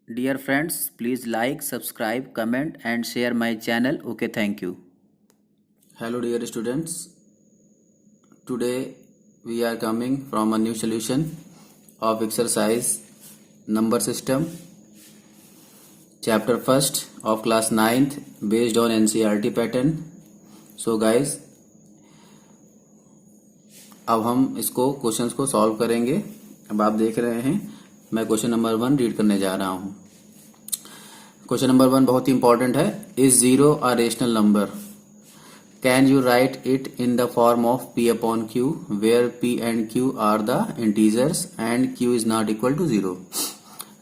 Dear friends, please like, subscribe, comment, and share my channel. Okay, thank you. Hello dear students, today we are coming from a new solution of exercise number system chapter first of class 9th based on NCERT pattern. So guys, अब हम इसको questions को solve करेंगे। अब आप देख रहे हैं मैं क्वेश्चन नंबर 1 रीड करने जा रहा हूँ। क्वेश्चन नंबर 1 बहुत ही इंपॉर्टेंट है। Is zero a rational number? Can you write it in the form of P upon Q, where P and Q are the integers and Q is not equal to 0?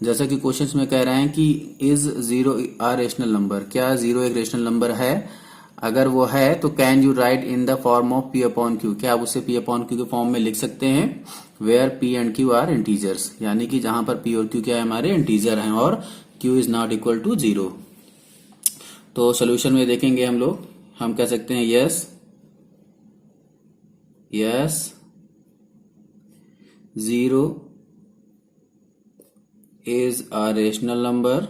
जैसा कि question में कह रहे हैं कि is zero a rational number, क्या zero एक rational number है? अगर वो है तो can you write in the form of P upon Q, क्या आप उसे पी अपॉन क्यू के फॉर्म में लिख सकते हैं? Where P and Q are integers, यानी कि जहां पर पी और क्यू क्या है, हमारे इंटीजर हैं और Q is not equal to 0। तो सोल्यूशन में देखेंगे हम कह सकते हैं yes zero is a rational number.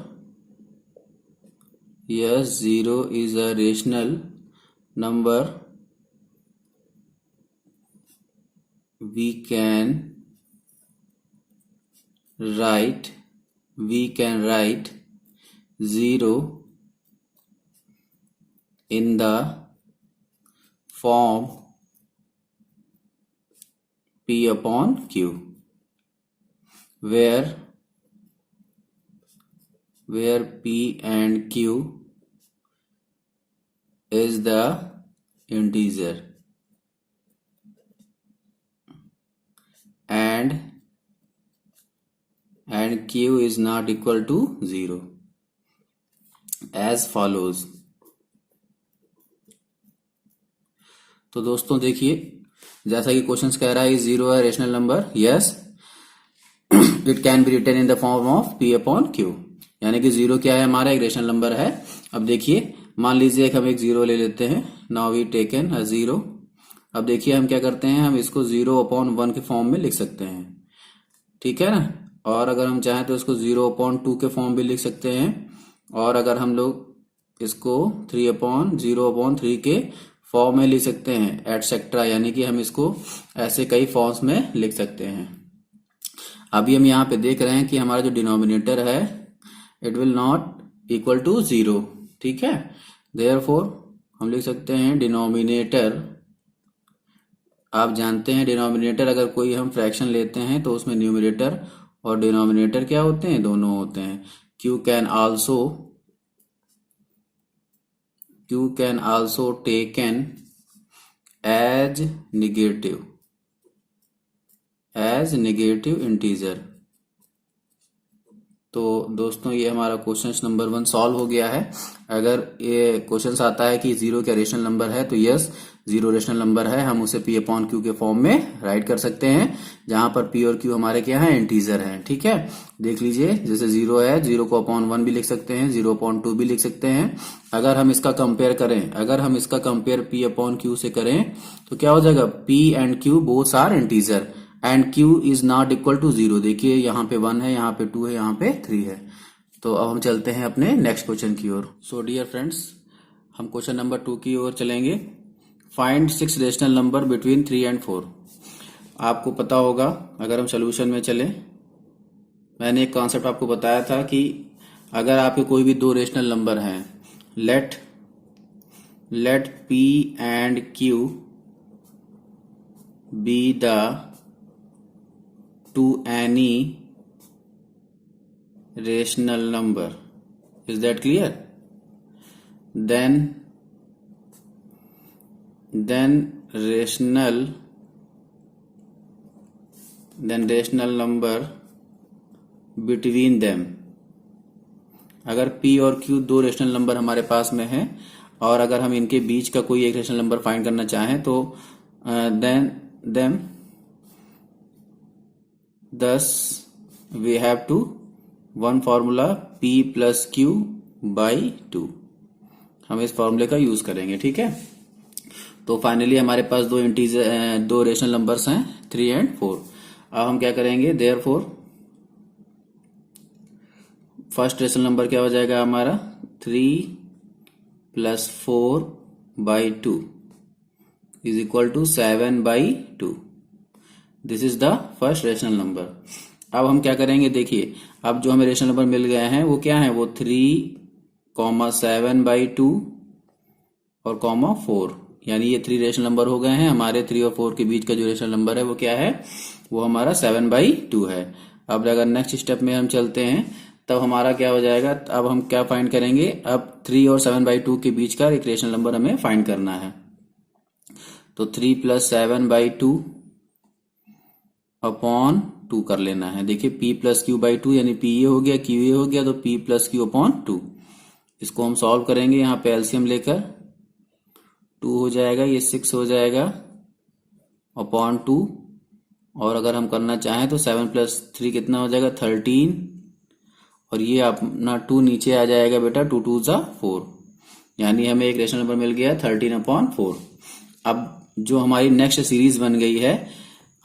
Yes zero is a rational number. We can write zero in the form P upon Q, where P and Q is the integer and Q is not equal to 0, as follows। तो दोस्तों देखिए, जैसा कि question कह रहा है zero है rational number, yes it can be written in the form of P upon Q, यानी कि जीरो क्या है, हमारा एक रेशनल नंबर है। अब देखिए, मान लीजिए हम एक जीरो ले लेते हैं। Now we taken a zero. अब देखिए हम क्या करते हैं, हम इसको 0/1 के फॉर्म में लिख सकते हैं, ठीक है ना। और अगर हम चाहें तो इसको 0/2 के फॉर्म भी लिख सकते हैं, और अगर हम लोग इसको 3/0/3 के फॉर्म में लिख सकते हैं, एटसेट्रा, यानी कि हम इसको ऐसे कई फॉर्म्स में लिख सकते हैं। अभी हम यहाँ पे देख रहे हैं कि हमारा जो डिनोमिनेटर है it will not equal to 0, ठीक है। देयरफॉर हम लिख सकते हैं डिनोमिनेटर। आप जानते हैं डिनोमिनेटर अगर कोई हम फ्रैक्शन लेते हैं तो उसमें न्यूमरेटर और डिनोमिनेटर क्या होते हैं, दोनों होते हैं। Q can also taken as negative integer. तो दोस्तों ये हमारा क्वेश्चन नंबर 1 सॉल्व हो गया है। अगर ये क्वेश्चन आता है कि जीरो क्या रेशनल नंबर है, तो यस जीरो रेशनल नंबर है, हम उसे पी अपॉन क्यू के फॉर्म में राइट कर सकते हैं, जहां पर पी और क्यू हमारे क्या है, इंटीजर हैं, ठीक है। देख लीजिए, जैसे जीरो है, जीरो को अपॉन 1 भी लिख सकते हैं, 0/2 भी लिख सकते हैं। अगर हम इसका कंपेयर पी अपॉन क्यू से करें तो क्या हो जाएगा, P and Q both are integer and Q is not equal to 0। देखिए यहाँ पे 1 है, यहाँ पे 2 है, यहाँ पे 3 है। तो अब हम चलते हैं अपने नेक्स्ट क्वेश्चन की ओर। सो डियर फ्रेंड्स, हम क्वेश्चन नंबर 2 की ओर चलेंगे। Find 6 rational number between 3 and 4। आपको पता होगा, अगर हम सोल्यूशन में चले, मैंने एक कॉन्सेप्ट आपको बताया था कि अगर आपके कोई भी 2 रेशनल नंबर हैं, let P and Q be the to any rational number, is that clear? then rational number between them। अगर P और Q 2 रेशनल नंबर हमारे पास में है और अगर हम इनके बीच का कोई एक रेशनल नंबर फाइंड करना चाहें तो thus we have to one formula P plus Q by 2, हम इस फॉर्मूले का यूज करेंगे, ठीक है। तो फाइनली हमारे पास दो रेशनल नंबर्स हैं 3 एंड 4। अब हम क्या करेंगे, देयरफॉर फर्स्ट रेशनल नंबर क्या हो जाएगा हमारा 3 + 4/2 is equal to 7/2। This is the first rational number. अब हम क्या करेंगे, देखिए अब जो हमें रेशनल नंबर मिल गए हैं वो क्या है, वो 3, 7/2 और 4, यानी ये 3 रेशनल नंबर हो गए हैं। हमारे 3 और 4 के बीच का जो रेशनल नंबर है वो क्या है, वो हमारा 7/2 है। अब अगर नेक्स्ट स्टेप में हम चलते हैं तब हमारा क्या हो जाएगा, अब हम क्या फाइंड करेंगे, अब 3 और 7/2 के बीच का एक रेशनल नंबर हमें फाइंड करना है। तो 3 + 7/2 अपॉन 2 कर लेना है। देखिए p + q/2 यानी p ये हो गया, q ये हो गया, तो p + q/2। इसको हम सॉल्व करेंगे, यहाँ पे एलसीएम लेकर 2 हो जाएगा, ये 6 हो जाएगा अपॉन 2। और अगर हम करना चाहें तो 7 + 3 कितना हो जाएगा 13, और ये अपना 2 नीचे आ जाएगा बेटा, 2 2 ज़ा 4, यानी हमें एक रेशनल नंबर मिल गया 13/4। अब जो हमारी नेक्स्ट सीरीज बन गई है,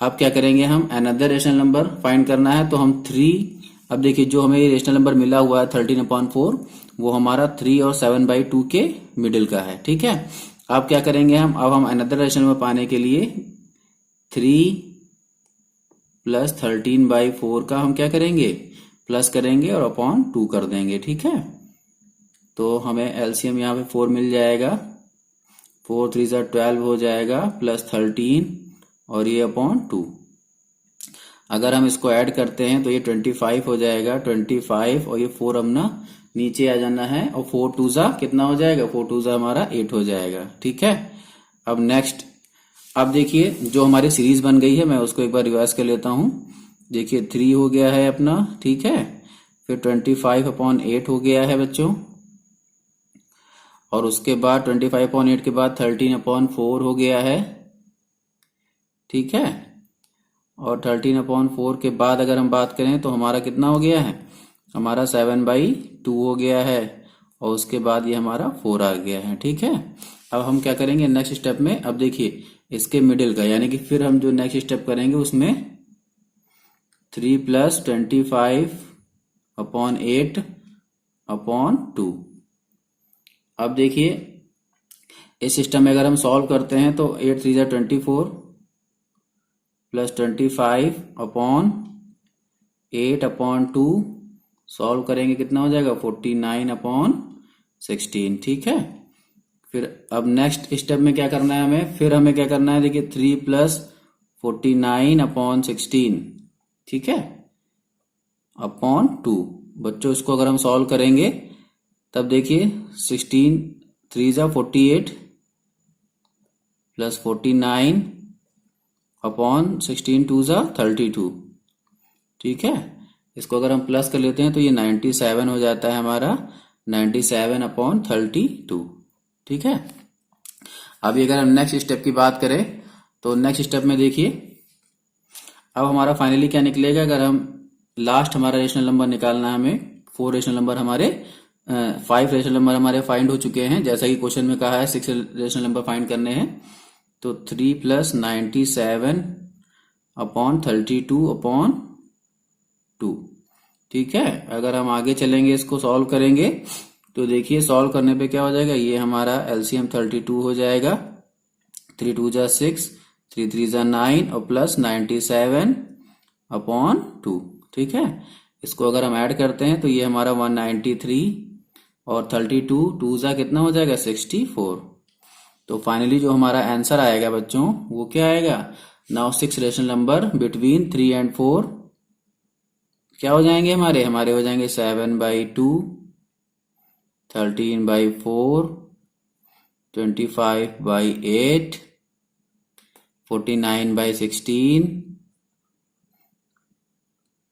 अब क्या करेंगे, हम अनदर रेशनल नंबर फाइंड करना है। तो हम 3, अब देखिए जो हमें ये रेशनल नंबर मिला हुआ है 13/4, वो हमारा 3 और 7/2 के मिडिल का है, ठीक है। अब क्या करेंगे हम, अब हम अनदर रेशनल नंबर पाने के लिए 3 + 13/4 का हम क्या करेंगे, प्लस करेंगे और अपॉन 2 कर देंगे, ठीक है। तो हमें एलसीएम यहाँ पे 4 मिल जाएगा, 4 3 ज़ा 12 हो जाएगा, प्लस 13 और ये अपॉन 2। अगर हम इसको ऐड करते हैं तो ये 25 हो जाएगा, 25 और ये 4 अपना नीचे आ जाना है, और 4 2 ज़ा कितना हो जाएगा, 4 2 ज़ा हमारा 8 हो जाएगा, ठीक है। अब नेक्स्ट, अब देखिए जो हमारी सीरीज बन गई है मैं उसको एक बार रिवाइज कर लेता हूँ। देखिए 3 हो गया है अपना, ठीक है, फिर 25/8 हो गया है बच्चों, और उसके बाद 25/8 के बाद 13/4 हो गया है, ठीक है। और 13/4 के बाद अगर हम बात करें तो हमारा कितना हो गया है, हमारा 7/2 हो गया है, और उसके बाद ये हमारा 4 आ गया है, ठीक है। अब हम क्या करेंगे नेक्स्ट स्टेप में, अब देखिए इसके मिडिल का, यानी कि फिर हम जो नेक्स्ट स्टेप करेंगे उसमें 3 + 25/8/2। अब देखिए इस सिस्टम में अगर हम सॉल्व करते हैं तो 8 3 ज़ा 24 + 25/8/2 सॉल्व करेंगे, कितना हो जाएगा 49/16, ठीक है। फिर अब नेक्स्ट स्टेप में क्या करना है हमें, फिर हमें क्या करना है, देखिए 3 + 49/16, ठीक है, अपॉन 2। बच्चों इसको अगर हम सॉल्व करेंगे तब देखिए 16 3 ज़ा 48 + 49/16 2 ज़ा 32, ठीक है। इसको अगर हम प्लस कर लेते हैं तो ये 97 हो जाता है हमारा, 97/32, ठीक है। अभी अगर हम नेक्स्ट स्टेप की बात करें तो नेक्स्ट स्टेप में देखिए अब हमारा फाइनली क्या निकलेगा, अगर हम लास्ट हमारा रेशनल नंबर निकालना है हमें, 4 रेशनल नंबर हमारे 5 रेशनल नंबर हमारे फाइंड हो चुके हैं, जैसा कि क्वेश्चन में कहा है 6 रेशनल नंबर फाइंड करने हैं। तो 3 + 97/32/2, ठीक है। अगर हम आगे चलेंगे इसको सॉल्व करेंगे तो देखिए सॉल्व करने पे क्या हो जाएगा, ये हमारा एलसीएम 32 हो जाएगा, 3 2 ज़ा 6, 3 3 ज़ा 9 और प्लस 97/2, ठीक है। इसको अगर हम ऐड करते हैं तो ये हमारा 193 और 32 2 ज़ा कितना हो जाएगा 64। तो फाइनली जो हमारा आंसर आएगा बच्चों वो क्या आएगा, now 6 rational number between 3 and 4 क्या हो जाएंगे, हमारे हो जाएंगे 7/2, 13/4, 25/8, 49/16,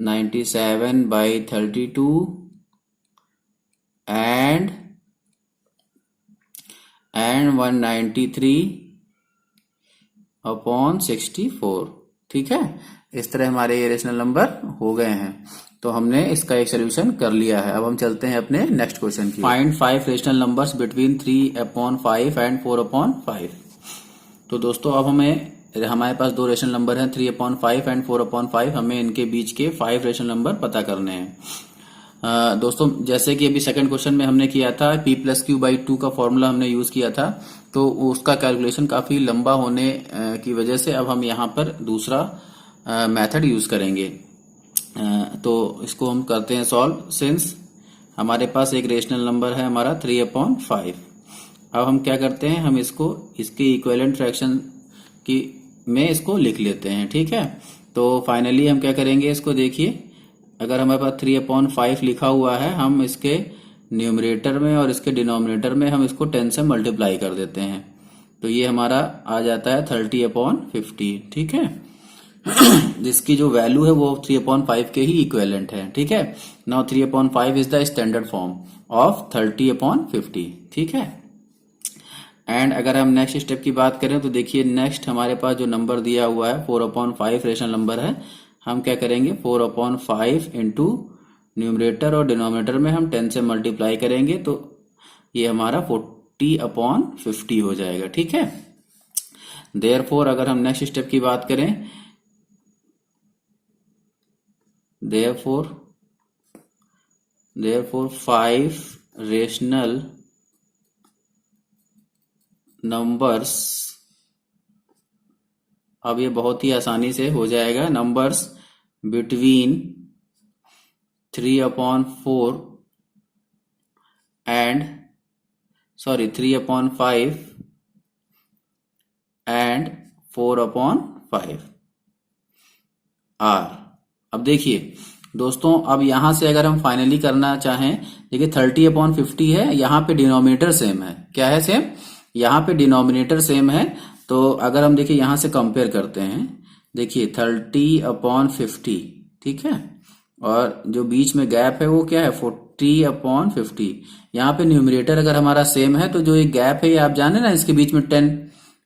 97/32 and 193/64, ठीक है। इस तरह हमारे ये रेशनल नंबर हो गए हैं। तो हमने इसका एक सोल्यूशन कर लिया है। अब हम चलते हैं अपने नेक्स्ट क्वेश्चन की। Find 5 rational numbers between 3/5 and 4/5। तो दोस्तों अब हमारे पास 2 रेशनल नंबर हैं 3/5 and 4/5। हमें इनके बीच के 5 रेशनल नंबर पता करने हैं। दोस्तों जैसे कि अभी सेकंड क्वेश्चन में हमने किया था p+q/2 का फॉर्मूला हमने यूज किया था, तो उसका कैलकुलेशन काफी लंबा होने की वजह से अब हम यहाँ पर दूसरा मेथड यूज करेंगे। तो इसको हम करते हैं सॉल्व। सिंस हमारे पास एक रेशनल नंबर है हमारा 3/5, अब हम क्या करते हैं, हम इसको इसके इक्विवेलेंट फ्रैक्शन की में इसको लिख लेते हैं। ठीक है, तो फाइनली हम क्या करेंगे, इसको देखिए, अगर हमारे पास 3/5 लिखा हुआ है, हम इसके न्यूमरेटर में और इसके डिनोमिनेटर में हम इसको 10 से मल्टीप्लाई कर देते हैं, तो ये हमारा आ जाता है 30/50। ठीक है, जिसकी जो वैल्यू है वो 3/5 के ही इक्विवेलेंट है। ठीक है, now 3/5 is the standard form of 30/50। ठीक है, एंड अगर हम नेक्स्ट स्टेप की बात करें तो देखिए नेक्स्ट हमारे पास जो नंबर दिया हुआ है 4/5 रेशनल नंबर है, हम क्या करेंगे 4/5 इंटू न्यूमरेटर और डिनोमिनेटर में हम 10 से मल्टीप्लाई करेंगे, तो ये हमारा 40/50 हो जाएगा। ठीक है, देयरफॉर अगर हम नेक्स्ट स्टेप की बात करें, देयरफॉर 5 रेशनल नंबर्स, अब ये बहुत ही आसानी से हो जाएगा, नंबर्स बिटवीन 3/5 एंड 4/5 आर। अब देखिए दोस्तों, अब यहां से अगर हम फाइनली करना चाहें, देखिए 30/50 है, यहाँ पे डिनोमिनेटर सेम है। क्या है सेम, यहाँ पे डिनोमिनेटर सेम है, तो अगर हम देखिए यहां से कंपेयर करते हैं, देखिए 30/50, ठीक है, और जो बीच में गैप है वो क्या है 40/50। यहाँ पे न्यूमरेटर अगर हमारा सेम है, तो जो एक गैप है ये आप जाने ना, इसके बीच में 10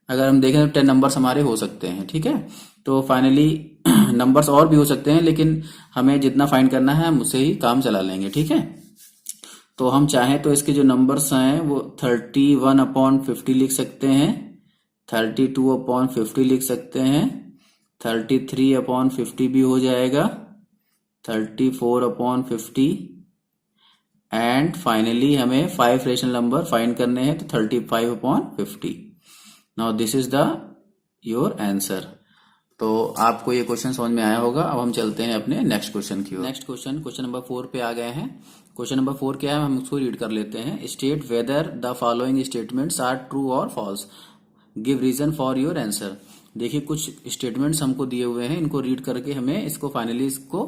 अगर हम देखें तो 10 नंबर्स हमारे हो सकते हैं। ठीक है, तो फाइनली नंबर्स और भी हो सकते हैं, लेकिन हमें जितना फाइंड करना है हम उससे ही काम चला लेंगे। ठीक है, तो हम चाहें तो इसके जो नंबर्स हैं वो 31/50 लिख सकते हैं, 32/50 लिख सकते हैं, 33/50 भी हो जाएगा, 34/50, एंड फाइनली हमें 5 रेशनल नंबर फाइंड करने हैं, तो 35/50। Now this is the your answer. तो आपको ये क्वेश्चन समझ में आया होगा। अब हम चलते हैं अपने नेक्स्ट क्वेश्चन की ओर। नेक्स्ट क्वेश्चन नंबर 4 पे आ गए हैं। क्वेश्चन नंबर 4 क्या है, हम उसको रीड कर लेते हैं। State whether the following statements are true और false, give reason for your answer. देखिए कुछ स्टेटमेंट्स हमको दिए हुए हैं, इनको रीड करके हमें इसको फाइनली इसको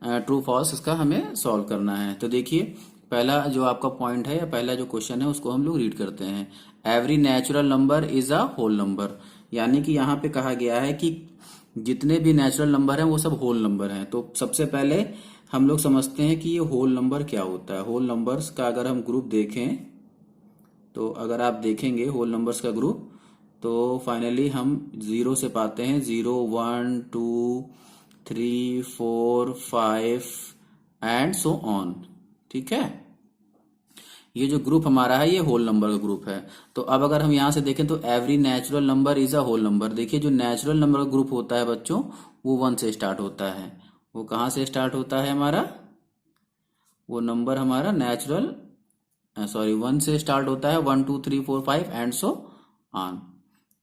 ट्रू फॉल्स इसका हमें सॉल्व करना है। तो देखिए पहला जो आपका पॉइंट है या पहला जो क्वेश्चन है उसको हम लोग रीड करते हैं। Every natural number is a whole number, यानी कि यहाँ पे कहा गया है कि जितने भी नेचुरल नंबर हैं वो सब होल नंबर हैं। तो सबसे पहले हम लोग समझते हैं कि ये होल नंबर क्या होता है। होल नंबर्स का अगर हम ग्रुप देखें, तो अगर आप देखेंगे होल नंबर्स का ग्रुप, तो फाइनली हम 0 से पाते हैं, 0, 1, 2, 3, 4, 5 एंड सो ऑन। ठीक है, ये जो ग्रुप हमारा है ये होल नंबर का ग्रुप है। तो अब अगर हम यहां से देखें तो every natural number is a whole number. देखिए जो नेचुरल नंबर का ग्रुप होता है बच्चों, वो 1 से स्टार्ट होता है। वो कहां से स्टार्ट होता है हमारा, वो नंबर हमारा नेचुरल 1 से स्टार्ट होता है, 1, 2, 3, 4, 5 एंड सो ऑन।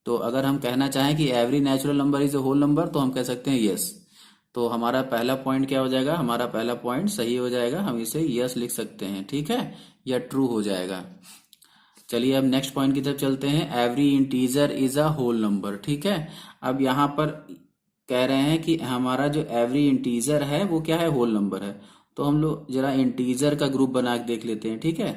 तो अगर हम कहना चाहें कि every natural number is a whole number, तो हम कह सकते हैं यस। तो हमारा पहला पॉइंट क्या हो जाएगा, हमारा पहला पॉइंट सही हो जाएगा, हम इसे यस लिख सकते हैं। ठीक है, या ट्रू हो जाएगा। चलिए अब नेक्स्ट पॉइंट की तरफ चलते हैं। Every integer is a whole number. ठीक है, अब यहाँ पर कह रहे हैं कि हमारा जो एवरी इंटीजर है वो क्या है, होल नंबर है। तो हम लोग जरा इंटीजर का ग्रुप बना के देख लेते हैं। ठीक है,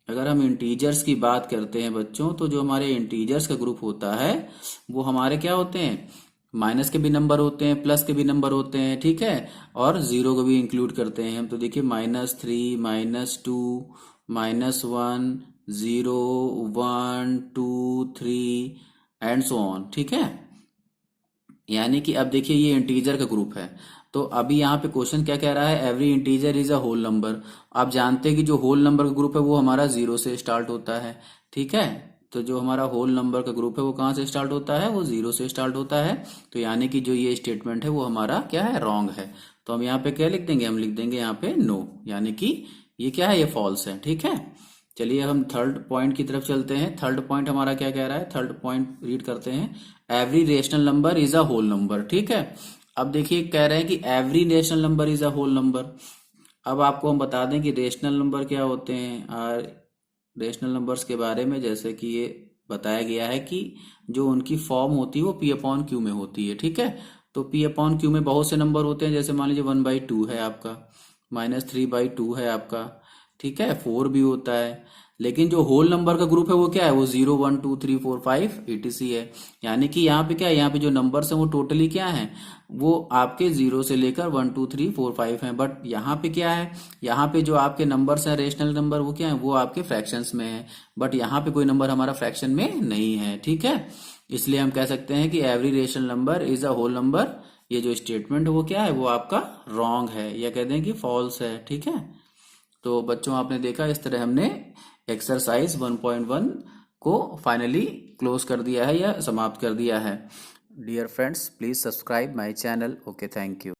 अगर हम इंटीजर्स की बात करते हैं बच्चों, तो जो हमारे इंटीजर्स का ग्रुप होता है वो हमारे क्या होते हैं, माइनस के भी नंबर होते हैं, प्लस के भी नंबर होते हैं। ठीक है, और जीरो को भी इंक्लूड करते हैं हम। तो देखिए -3, -2, -1, 0, 1, 2, 3 एंड सो ऑन। ठीक है, यानी कि अब देखिए ये इंटीजर का ग्रुप है। तो अभी यहाँ पे क्वेश्चन क्या कह रहा है, every integer is a whole number. आप जानते हैं कि जो होल नंबर का ग्रुप है वो हमारा 0 से स्टार्ट होता है। ठीक है, तो जो हमारा होल नंबर का ग्रुप है वो कहाँ से स्टार्ट होता है, वो 0 से स्टार्ट होता है। तो यानी कि जो ये स्टेटमेंट है वो हमारा क्या है, रॉन्ग है। तो हम यहाँ पे क्या लिख देंगे, हम लिख देंगे यहाँ पे नो, यानी कि ये क्या है, ये फॉल्स है। ठीक है, चलिए हम थर्ड पॉइंट की तरफ चलते हैं। थर्ड पॉइंट हमारा क्या कह रहा है, थर्ड पॉइंट रीड करते हैं। Every rational number is a whole number. ठीक है, अब देखिए कह रहे हैं कि every rational number is a whole number. अब आपको हम बता दें कि रेशनल नंबर क्या होते हैं। रेशनल नंबर्स के बारे में जैसे कि ये बताया गया है कि जो उनकी फॉर्म होती है वो पी अपॉन क्यू में होती है। ठीक है, तो पी अपॉन क्यू में बहुत से नंबर होते हैं, जैसे मान लीजिए 1/2 है आपका, -3/2 है आपका, ठीक है, 4 भी होता है। लेकिन जो होल नंबर का ग्रुप है वो क्या है, वो 0 1 2 3 4 5 etc है। यानी कि यहाँ पे क्या है, यहाँ पे जो नंबर्स हैं वो टोटली क्या है, वो आपके 0 से लेकर 1 2 3 4 5 हैं। बट यहाँ पे क्या है, यहाँ पे जो आपके नंबर्स हैं रेशनल नंबर वो क्या है, वो आपके फ्रैक्शंस में है। बट यहाँ पे कोई नंबर हमारा फ्रैक्शन में नहीं है। ठीक है, इसलिए हम कह सकते हैं कि every rational number is a whole number. ये जो स्टेटमेंट है वो क्या है, वो आपका रॉन्ग है, या कह दें कि फॉल्स है। ठीक है, तो बच्चों आपने देखा इस तरह हमने एक्सरसाइज 1.1 को फाइनली क्लोज कर दिया है या समाप्त कर दिया है। Dear friends, please subscribe my channel. Okay, thank you.